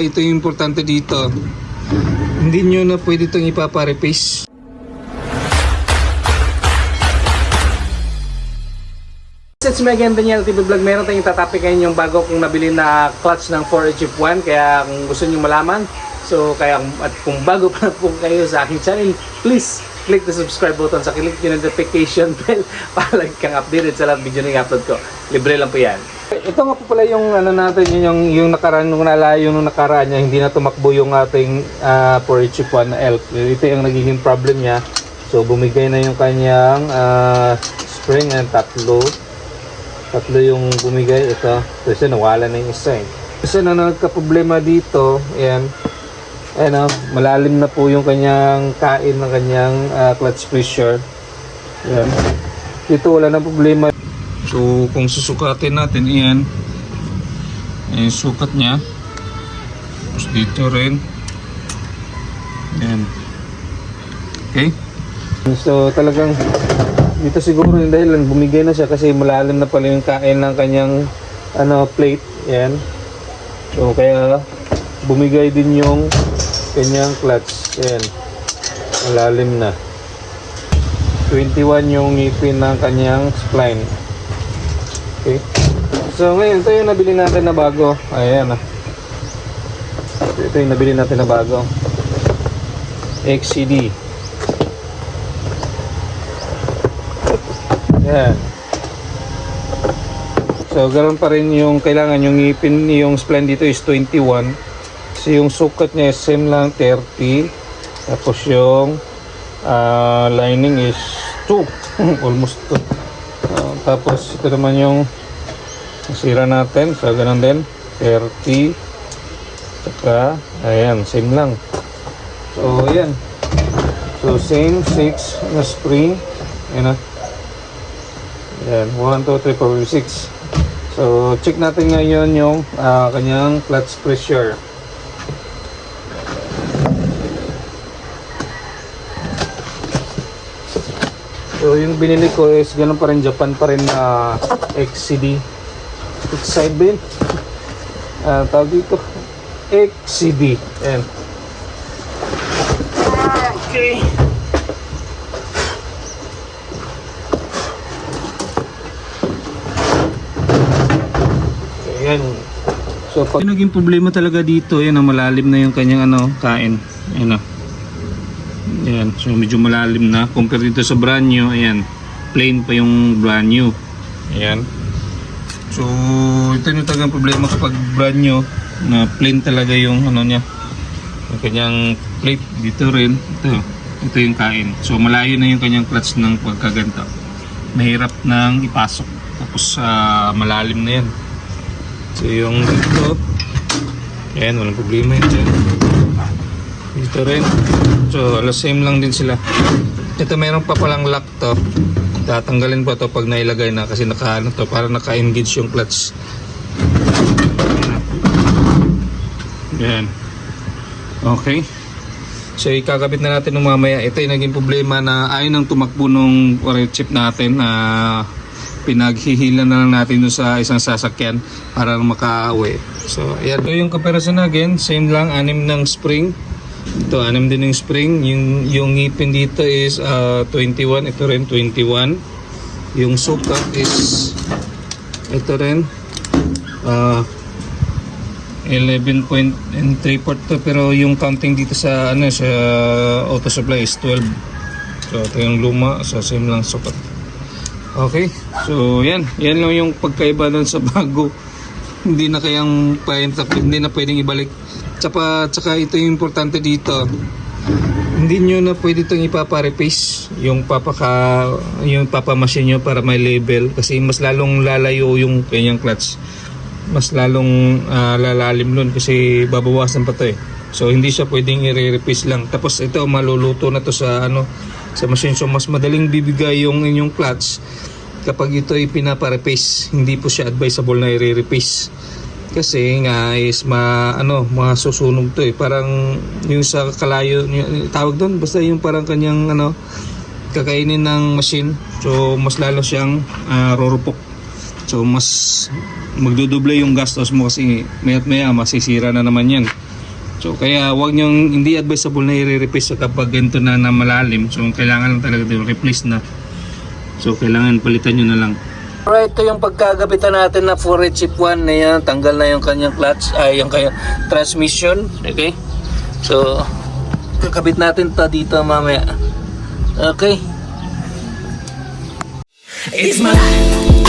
Ito yung importante dito, hindi nyo na pwede itong ipapa-replace. It's me again, Daniel TV Vlog. Meron tayong tatapik ngayon yung bago kong nabili na clutch ng 4HF1. Kaya kung gusto nyo malaman, at kung bago pa po kayo sa aking channel, please click the subscribe button sa click yung notification bell para lagi kang updated sa lahat video na i-upload ko. Libre lang po yan. Ito nga po pala yung ano natin, yung nakaraan, nung nalayo nung nakaraan niya, hindi na tumakbo yung ating 4HF1 elk. Ito yung nagiging problem niya. So bumigay na yung kanyang spring and tatlo yung bumigay. Ito kasi nawala na yung isa kasi na nagka-problema dito, ayan, malalim na po yung kanyang kain ng kanyang clutch pressure. Ayan. Dito wala na problema. So kung susukatin natin, ayan, yung sukat niya. Tapos dito rin, ayan. Okay, so talagang dito siguro yung dahilan bumigay na siya kasi malalim na pala yung kain ng kanyang plate. Yan. So kaya bumigay din yung kanyang clutch. Yan. Malalim na. 21 yung ngipin ng kanyang spline. Okay. So ngayon ito yung nabili natin na bago. Ayan. Ito yung nabili natin na bago. XCD. Yan. So ganoon pa rin yung kailangan, yung ngipin, yung spline dito is 21. So yung sukat niya is same lang, 30. Tapos yung lining is 2. Almost 2. Tapos ito naman yung nasira natin. So ganoon din, 30. Saka ayan, same lang. So ayan. So same 6 na spring. Ayan na. Yan, 1, 2, 3, 4, 5, 6. So, check natin ngayon yung kanyang clutch pressure. So, yung binili ko is ganun pa rin, Japan pa rin na XCD. Excite tawag dito, XCD. Yan. Okay. Ayan. So pag naging problema talaga dito, yan, malalim na yung kanyang kain. Ayan. Ayan. So medyo malalim na compare dito sa brand new. Ayan. Plain pa yung brand new. Ayan. So ito yung talagang problema kapag brand new na plain talaga yung niya. Yung kanyang plate dito rin. Ito yung kain. So malayo na yung kanyang clutch ng pagkaganto. Mahirap nang ipasok. Tapos malalim na yan. So yung dito, ayan, walang problema yun dyan. Dito rin. So same lang din sila. Ito meron pa palang lock to. Tatanggalin pa to pag nailagay na kasi to, para naka-engage yung clutch. Ayan. Okay. So ikakabit na natin ng mamaya. Ito yung naging problema na ayaw nang tumakbo nung chip natin na pinaghihila na lang natin doon sa isang sasakyan para makauwi. So ayan. Ito yung comparison again. Same lang, 6 ng spring. Ito 6 din ng spring. Yung ngipin dito is 21. Ito rin 21. Yung sukat is ito rin 11.3 to, pero yung counting dito sa sa auto supply is 12. So ito yung luma. So same lang sukat. Okay, so yan lang yung pagkaiba nun sa bago. Hindi na pwedeng ibalik. Tsaka ito yung importante dito, hindi nyo na pwede itong ipapa-replace yung papamachine nyo para may label, kasi mas lalong lalayo yung kanyang clutch, mas lalong lalalim nun kasi babawasan pa to So hindi siya pwedeng i-replace lang. Tapos ito maluluto na to sa sa machine. So mas madaling bibigay yung inyong clutch kapag ito ay pinapa-replace. Hindi po siya advisable na i-replace kasi nga is masusunog to parang yung sa kalayo tawag doon, basta yung parang kanyang kakainin ng machine. So mas lalo siyang rurupok. So mas magdudoble yung gastos mo kasi maya't maya masisira na naman yan. So kaya wag nyo, hindi advisable na i-replace kapag ganito na malalim. So kailangan lang talaga ito replace na. So kailangan palitan nyo na lang. Alright, ito yung pagkagabitan natin na 4 chip 1 na yan. Tanggal na yung kanyang clutch, yung kanyang transmission. Okay? So kakabit natin to dito mamaya. Okay? It's my life.